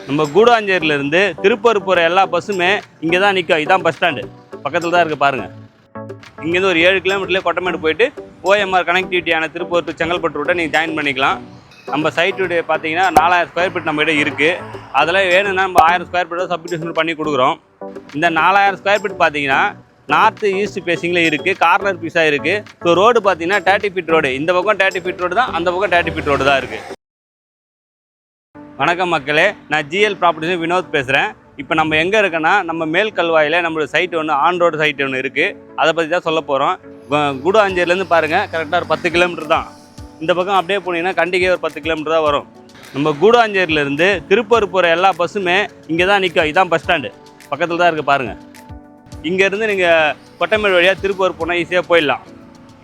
நம்ம கூடாஞ்சேரியிலேருந்து திருப்பூர் போகிற எல்லா பஸ்ஸுமே இங்கே தான் நிற்கும். இதான் பஸ் ஸ்டாண்டு பக்கத்தில் தான் இருக்குது பாருங்கள். இங்கேருந்து ஒரு 7 கிலோமீட்டர்லேயே கொட்டமேடு போயிட்டு ஓஎம்ஆர் கனெக்டிவிட்டியான திருப்பூர் டு செங்கல்பட்டு ரூட்டை நீங்கள் ஜாயின் பண்ணிக்கலாம். நம்ம சைட்டுடைய பார்த்தீங்கன்னா 4000 ஸ்கொயர் ஃபீட் நம்மகிட்ட இருக்குது. அதில் வேணும்னா நம்ம 1000 ஸ்கொயர் ஃபீட்டை சப்டிவிஷன் பண்ணி கொடுக்குறோம். இந்த 4000 ஸ்கொயர் ஃபீட் பார்த்தீங்கன்னா நார்த்து ஈஸ்ட் ஃபேஸிங்கில் இருக்குது, கார்னர் பீஸாக இருக்குது. ஸோ ரோடு பார்த்தீங்கன்னா 30 ஃபீட் ரோடு, இந்த பக்கம் 30 ஃபீட் ரோடு தான், அந்த பக்கம் 30 ஃபீட் ரோடு தான் இருக்குது. வணக்கம் மக்களே, நான் ஜிஎல் ப்ராப்பர்ட்டிஸ் வினோத் பேசுகிறேன். இப்போ நம்ம எங்கே இருக்கோன்னா நம்ம மேல் கல்வாயில் நம்மளோட சைட்டு ஒன்று ஆன் ரோடு சைட்டு ஒன்று இருக்குது. அதை பற்றி தான் சொல்ல போகிறோம். கூடாஞ்சேரியிலேருந்து பாருங்கள், கரெக்டாக ஒரு 10 கிலோமீட்டர் தான். இந்த பக்கம் அப்படியே போனீங்கன்னா கண்டிகை ஒரு 10 கிலோமீட்டர் தான் வரும். நம்ம கூடாஞ்சேரியிலேருந்து திருப்பூர் போகிற எல்லா பஸ்ஸுமே இங்கே தான் நிற்கும். இதான் பஸ் ஸ்டாண்டு பக்கத்தில் தான் இருக்குது பாருங்கள். இங்கேருந்து நீங்கள் கொட்டமேடு வழியாக திருப்பூர் போனால் ஈஸியாக போயிடலாம்.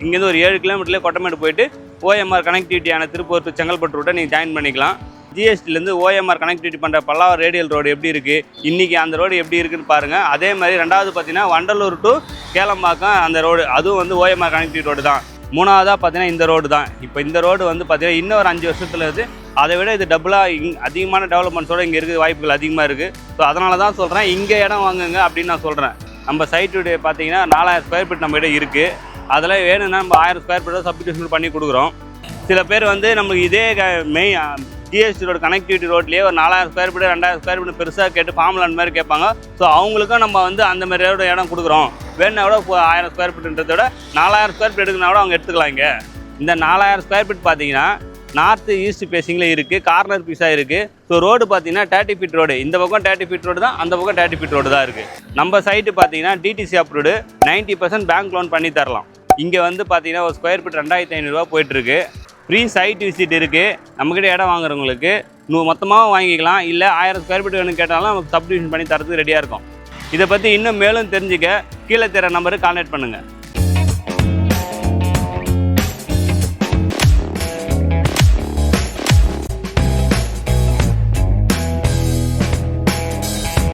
இங்கேருந்து ஒரு 7 கிலோமீட்டர்லேயே கொட்டமேடு போயிட்டு ஓஎம்ஆர் கனெக்டிவிட்டியான திருப்பூர் டு செங்கல்பட்டு ரூட்டை நீங்கள் ஜாயின் பண்ணிக்கலாம். ஜிஎஸ்டிலேருந்து ஓஎம்ஆர் கனெக்டிவிட்டி பண்ணுற பல்லாவரம் ரேடியல் ரோடு எப்படி இருக்குது, இன்றைக்கி அந்த ரோடு எப்படி இருக்குதுன்னு பாருங்கள். அதே மாதிரி ரெண்டாவது பார்த்தீங்கன்னா வண்டலூர் டு கேளம்பாக்கம் அந்த ரோடு, அதுவும் வந்து ஓஎம்ஆர் கனெக்டிவிட்டி ரோடு தான். மூணாவதாக பார்த்தீங்கன்னா இந்த ரோடு தான். இப்போ இந்த ரோடு வந்து பார்த்தீங்கன்னா இன்னும் ஒரு 5 வருஷத்தில் இருக்குது. அதை விட இது டபுளாக அதிகமான டெவலப்மெண்ட்ஸோடு இங்கே இருக்குது, வாய்ப்புகள் அதிகமாக இருக்குது. ஸோ அதனால தான் சொல்கிறேன், இங்கே இடம் வாங்குங்க அப்படின்னு நான் சொல்கிறேன். நம்ம சைட்டுடைய பார்த்தீங்கன்னா 4000 ஸ்கொயர் ஃபீட் நம்மகிட்ட இருக்குது. அதில் வேணும்னா நம்ம 1000 ஸ்கொயர் ஃபீட்டை சப்டிவிஷன் பண்ணி கொடுக்குறோம். சில பேர் வந்து நமக்கு இதே மெயின் ஜிஎஸ்டி ரோடு கனெக்டிவிட்டி ரோட்லேயே ஒரு 4000 ஸ்கொயர் ஃபீட் 2000 ஸ்கொயர் ஃபீட் பெருசாக கேட்டு ஃபார்ம்லாண்ட் மாதிரி கேட்பாங்க. ஸோ அவங்களுக்கும் நம்ம வந்து அந்த மாதிரி இடம் கொடுக்குறோம். வேணுன்னா கூட 1000 ஸ்கொயர் ஃபீட்டுன்றத விட 4000 ஸ்கொயர் ஃபீட் எடுக்குன்னா கூட அவங்க எடுத்துக்கலாம். இங்கே இந்த 4000 ஸ்கொயர் ஃபீட் பார்த்தீங்கன்னா நார்த்து ஈஸ்ட் ஃபேஸிங்கில் இருக்குது, கார்னர் பீஸாக இருக்குது. ஸோ ரோடு பார்த்தீங்கன்னா 30 ஃபீட் ரோடு, இந்த பக்கம் 30 ஃபீட் ரோடு தான், அந்த பக்கம் 30 ஃபீட் ரோடு தான் இருக்குது. நம்ம சைட்டு பார்த்தீங்கன்னா டிடிசி அப்ரூவ்டு, 90% பேங்க் லோன் பண்ணி தரலாம். இங்கே வந்து பார்த்தீங்கன்னா ஒரு ஸ்கொயர் ஃபீட் 2500 ரூபா போயிட்டுருக்கு. ஃப்ரீ சைட் விசிட் இருக்குது. நம்மக்கிட்ட இடம் வாங்குறவங்களுக்கு மொத்தமாக வாங்கிக்கலாம். இல்லை 1000 ஸ்கொயர் ஃபீட் வேணும்னு கேட்டாலும் நமக்கு சப்டிவிஷன் பண்ணி தரதுக்கு ரெடியாக இருக்கும். இதை பற்றி இன்னும் மேலும் தெரிஞ்சுக்க கீழே தர நம்பருக்கு கான்டாக்ட் பண்ணுங்கள்.